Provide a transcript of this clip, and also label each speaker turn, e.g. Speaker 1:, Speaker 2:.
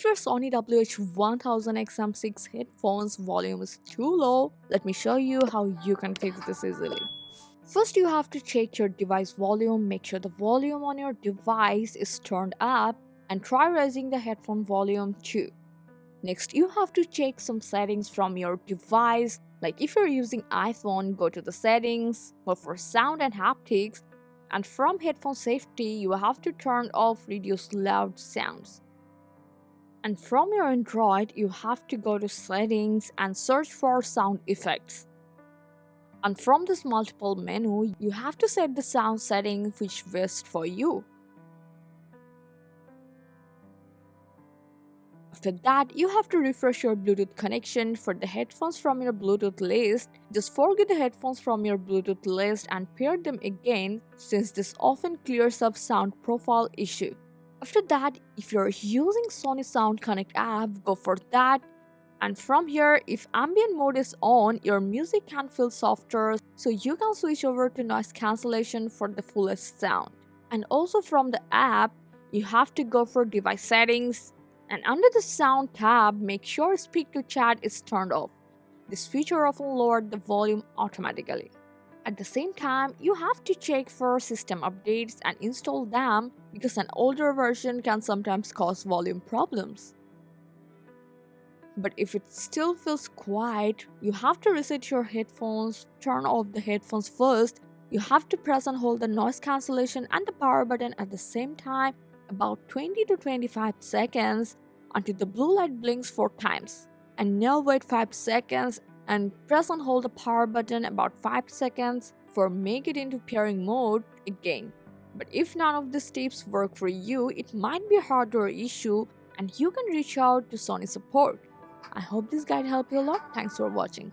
Speaker 1: If your Sony WH-1000XM6 headphones volume is too low, let me show you how you can fix this easily. First, you have to check your device volume, make sure the volume on your device is turned up, and try raising the headphone volume too. Next, you have to check some settings from your device, like if you're using iPhone, go to the settings, go for sound and haptics, and from headphone safety, you have to turn off reduce loud sounds. And from your Android, you have to go to settings and search for sound effects. And from this multiple menu, you have to set the sound setting which best for you. After that, you have to refresh your Bluetooth connection for the headphones from your Bluetooth list. Just forget the headphones from your Bluetooth list and pair them again, since this often clears up sound profile issue. After that, if you're using Sony Sound Connect app, go for that. And from here, if ambient mode is on, your music can feel softer, so you can switch over to noise cancellation for the fullest sound. And also from the app, you have to go for device settings, and under the sound tab, make sure speak to chat is turned off. This feature often lowers the volume automatically. At the same time, you have to check for system updates and install them, because an older version can sometimes cause volume problems. But if it still feels quiet, you have to reset your headphones, turn off the headphones first. You have to press and hold the noise cancellation and the power button at the same time about 20 to 25 seconds until the blue light blinks 4 times. And now wait 5 seconds and press and hold the power button about 5 seconds for make it into pairing mode again. But if none of these tips work for you, it might be a hardware issue and you can reach out to Sony support. I hope this guide helped you a lot. Thanks for watching.